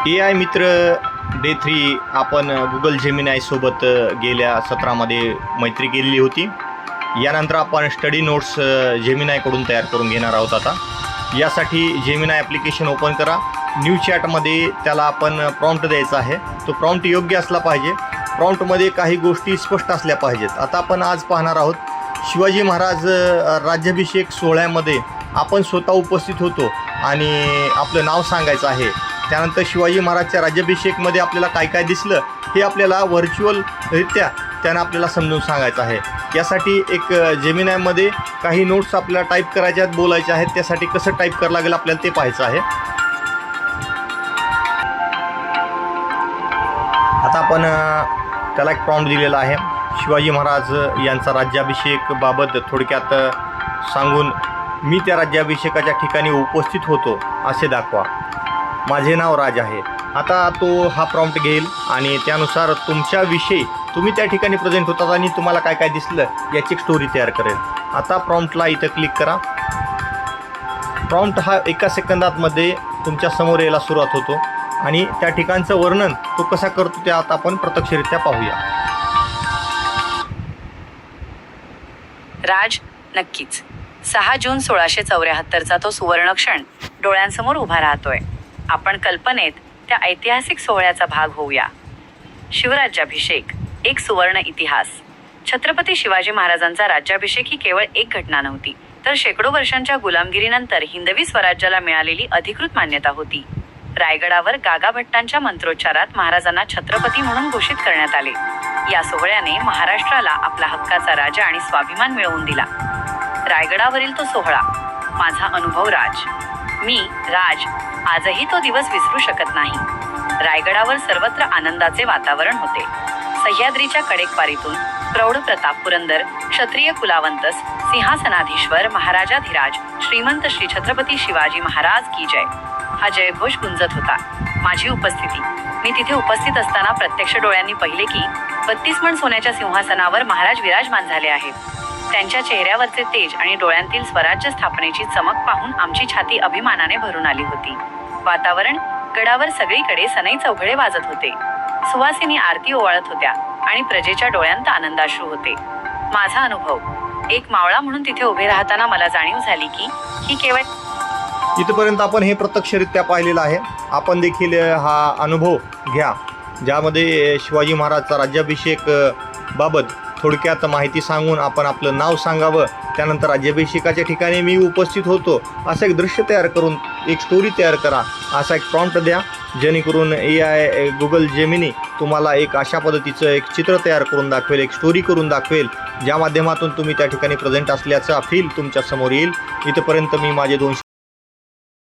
AI मित्र day 3 आपण Google Gemini सोबत गेल्या सत्रामध्ये मैत्री केलेली होती। यानंतर आपण स्टडी नोट्स जेमिनायकडून तयार करून घेणार आहोत। आता यासाठी जेमिनाय ॲप्लिकेशन ओपन करा। न्यू चॅटमध्ये त्याला आपण प्रॉम्प्ट द्यायचा आहे। तो प्रॉम्प्ट योग्य असला पाहिजे। प्रॉम्प्टमध्ये काही गोष्टी स्पष्ट असल्या पाहिजेत। आता आपण आज पाहणार आहोत शिवाजी महाराज राज्याभिषेक सोहळ्यामध्ये आपण स्वतः उपस्थित होतो आणि आपलं नाव सांगायचं आहे। त्यानंतर शिवाजी महाराजच्या राज्याभिषेकमध्ये आपल्याला काय काय दिसलं हे आपल्याला व्हर्च्युअलरित्या त्यानं आपल्याला समजून सांगायचं आहे। यासाठी एक जेमिनायमध्ये काही नोट्स आपल्याला टाईप करायच्या आहेत, बोलायच्या आहेत। त्यासाठी कसं टाईप करावं लागेल आपल्याला ते पाहायचं आहे। आता आपण त्याला एक प्रॉम्प्ट दिलेला आहे। शिवाजी महाराज यांचा राज्याभिषेक बाबत थोडक्यात सांगून मी त्या राज्याभिषेकाच्या ठिकाणी उपस्थित होतो असे दाखवा। माझे नाव राज आहे। आता तो हा प्रॉम्प्ट घेईल आणि त्यानुसार तुमच्याविषयी तुम्ही त्या ठिकाणी प्रेझेंट होतात आणि तुम्हाला काय काय दिसलं याची एक स्टोरी तयार करेल। आता प्रॉम्प्टला इथं क्लिक करा। प्रॉम्प्ट हा एका सेकंदामध्ये तुमच्या समोर यायला सुरुवात होतो आणि त्या ठिकाणचं वर्णन तो कसा करतो ते आता आपण प्रत्यक्षरित्या पाहूया। राज नक्कीच 6 जून 1674चा तो सुवर्ण क्षण डोळ्यांसमोर उभा राहतोय। आपण कल्पनेत त्या ऐतिहासिक सोहळ्याचा भाग होऊया। शिवराज्याभिषेक एक सुवर्ण इतिहास। छत्रपती शिवाजी महाराजांचा राज्याभिषेक ही केवळ एक घटना नव्हती, तर शेकडो वर्षांच्या गुलामगिरीनंतर हिंदवी स्वराज्याला मिळालेली अधिकृत मान्यता होती। रायगडावर गागा भट्टांच्या मंत्रोच्चारात महाराजांना छत्रपती म्हणून घोषित करण्यात आले। या सोहळ्याने महाराष्ट्राला आपला हक्काचा राजा आणि स्वाभिमान मिळवून दिला। रायगडावरील तो सोहळा, माझा अनुभव राज। मी राज आजही तो दिवस विसरू शकत नाही। रायगडावर सर्वत्र आनंदाचे वातावरण होते। सह्याद्रीच्या कडेकपारीतून प्रौढ प्रताप पुरंदर क्षत्रिय कुलावंतस सिंहासनाधीश्वर महाराजाधिराज श्रीमंत श्री छत्रपती शिवाजी महाराज की जय हा जयघोष गुंजत होता। माझी उपस्थिती, मी तिथे उपस्थित असताना प्रत्यक्ष डोळ्यांनी पाहिले की 32 मण सोन्याच्या सिंहासनावर महाराज विराजमान झाले आहेत। त्यांच्या चेहऱ्यावरचे तेज आणि डोळ्यांतील स्वराज्य स्थापनेची चमक पाहून आमची छाती अभिमानाने भरून आली होती। वातावरण गडावर सगळीकडे सनई चौघडे वाजत होते। सुवासिनी आरती ओवाळत होत्या आणि प्रजेच्या डोळ्यांत आनंदाश्रू होते। माझा अनुभव, एक मावळा म्हणून तिथे उभे राहताना मला जाणीव झाली की ही केवळ इथपर्यंत आपण हे प्रत्यक्षरित्या पाहिलेलं आहे। आपण देखील हा अनुभव घ्या, ज्यामध्ये शिवाजी महाराजचा राज्याभिषेक बाबत थोडक्यात माहिती सांगून आपण आपलं नाव सांगावं। त्यानंतर राज्याभिषेकाच्या ठिकाणी मी उपस्थित होतो असं एक दृश्य तयार करून एक स्टोरी तयार करा, असा एक प्रॉम्प्ट द्या, जेणेकरून AI गुगल जेमिनी तुम्हाला एक अशा पद्धतीचं एक चित्र तयार करून दाखवेल, एक स्टोरी करून दाखवेल, ज्या माध्यमातून तुम्ही त्या ठिकाणी प्रेझेंट असल्याचा फील तुमच्या समोर येईल। इथपर्यंत मी माझे 2